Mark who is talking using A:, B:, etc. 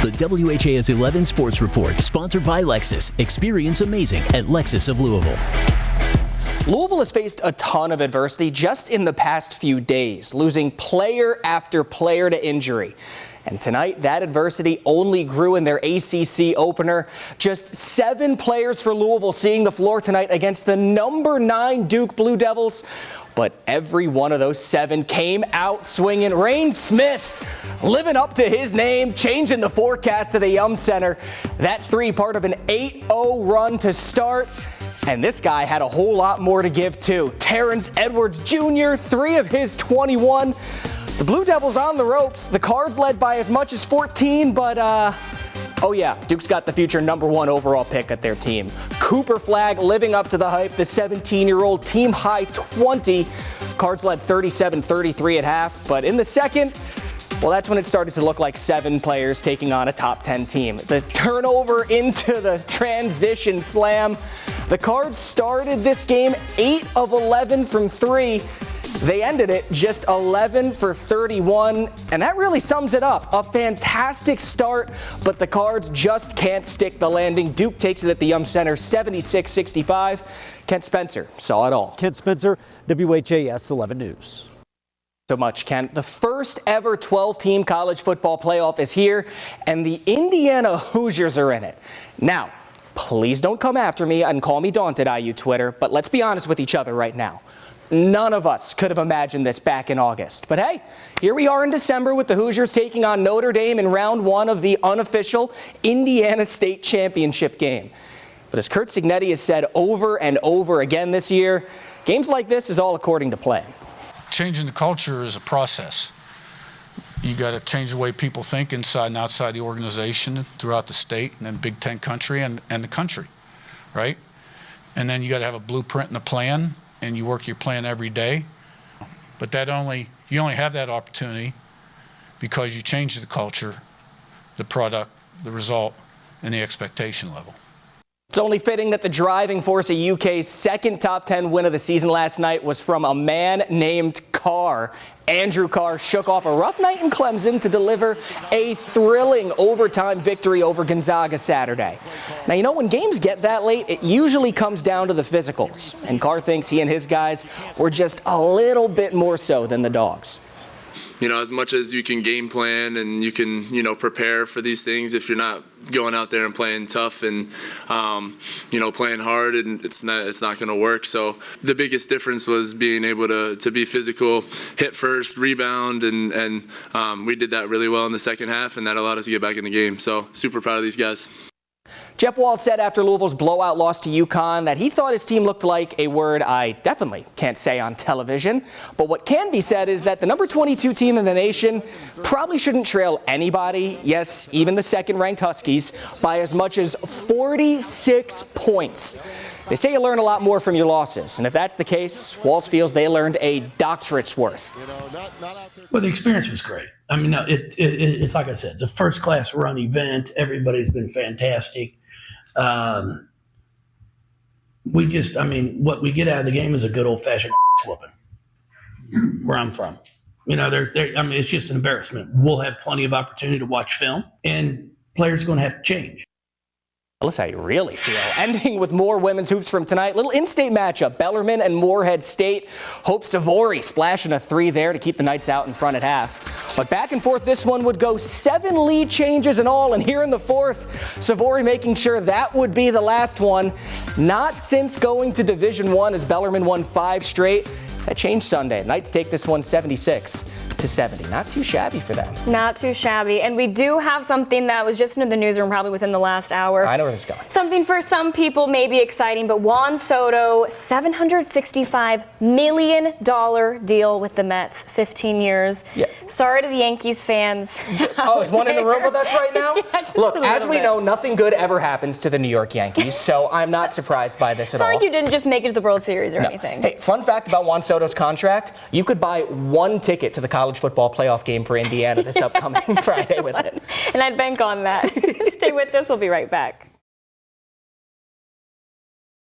A: The WHAS11 Sports Report, sponsored by Lexus. Experience amazing at Lexus of Louisville.
B: Louisville has faced a ton of adversity just in the past few days, losing player after player to injury. And tonight, that adversity only grew in their ACC opener. Just 7 players for Louisville seeing the floor tonight against the number 9 Duke Blue Devils. But every one of those 7 came out swinging. Rain Smith living up to his name, changing the forecast to the Yum Center. That 3 part of an 8-0 run to start. And this guy had a whole lot more to give too. Terrence Edwards Jr., 3 of his 21. The Blue Devils on the ropes. The Cards led by as much as 14, but oh yeah, Duke's got the future number 1 overall pick at their team. Cooper Flagg living up to the hype, the 17-year-old, team high 20. Cards led 37-33 at half, but in the second, well, that's when it started to look like 7 players taking on a top 10 team. The turnover into the transition slam. The Cards started this game 8 of 11 from 3. They ended it just 11 for 31, and that really sums it up. A fantastic start, but the Cards just can't stick the landing. Duke takes it at the Yum Center 76-65. Kent Spencer saw it all.
C: Kent Spencer, WHAS 11 News.
B: So much, Kent. The first ever 12-team college football playoff is here, and the Indiana Hoosiers are in it. Now, please don't come after me and call me daunted, IU Twitter, but let's be honest with each other right now. None of us could have imagined this back in August. But hey, here we are in December with the Hoosiers taking on Notre Dame in round 1 of the unofficial Indiana State Championship game. But as Curt Cignetti has said over and over again this year, games like this is all according to plan.
D: Changing the culture is a process. You got to change the way people think inside and outside the organization, throughout the state, and then Big Ten country and the country, right? And then you got to have a blueprint and a plan, and you work your plan every day. But you only have that opportunity because you change the culture, the product, the result, and the expectation level.
B: It's only fitting that the driving force of UK's second top 10 win of the season last night was from a man named Carr. Andrew Carr shook off a rough night in Clemson to deliver a thrilling overtime victory over Gonzaga Saturday. Now, you know, when games get that late, it usually comes down to the physicals. And Carr thinks he and his guys were just a little bit more so than the Dogs.
E: You know, as much as you can game plan and you can, prepare for these things, if you're not going out there and playing tough and, playing hard, and it's not going to work. So the biggest difference was being able to be physical, hit first, rebound, and we did that really well in the second half, and that allowed us to get back in the game. So super proud of these guys.
B: Jeff Walz said after Louisville's blowout loss to UConn that he thought his team looked like a word I definitely can't say on television. But what can be said is that the number 22 team in the nation probably shouldn't trail anybody, yes, even the second-ranked Huskies, by as much as 46 points. They say you learn a lot more from your losses, and if that's the case, Walz feels they learned a doctorate's worth.
F: Well, the experience was great. I mean, it's like I said, it's a first-class run event. Everybody's been fantastic. What we get out of the game is a good old-fashioned whooping where I'm from. It's just an embarrassment. We'll have plenty of opportunity to watch film, and players are going to have to change.
B: That's how you really feel. Ending with more women's hoops from tonight. Little in-state matchup. Bellarmine and Morehead State. Hope Savory splashing a 3 there to keep the Knights out in front at half. But back and forth, this one would go 7 lead changes in all. And here in the fourth, Savory making sure that would be the last one. Not since going to Division I as Bellarmine won 5 straight. That changed Sunday. Knights take this one 76-70. Not too shabby for them.
G: Not too shabby. And we do have something that was just into the newsroom probably within the last hour.
B: I know where this is going.
G: Something for some people may be exciting, but Juan Soto, $765 million deal with the Mets, 15 years.
B: Yeah.
G: Sorry to the Yankees fans.
B: Oh, is one in the room with us right now?
G: Yeah,
B: look, as we know, nothing good ever happens to the New York Yankees, so I'm not surprised by this at all.
G: It's not like you didn't just make it to the World Series or anything.
B: Hey, fun fact about Juan Soto's contract, you could buy 1 ticket to the college football playoff game for Indiana this upcoming Friday with it.
G: And I'd bank on that. Stay with us. We'll be right back.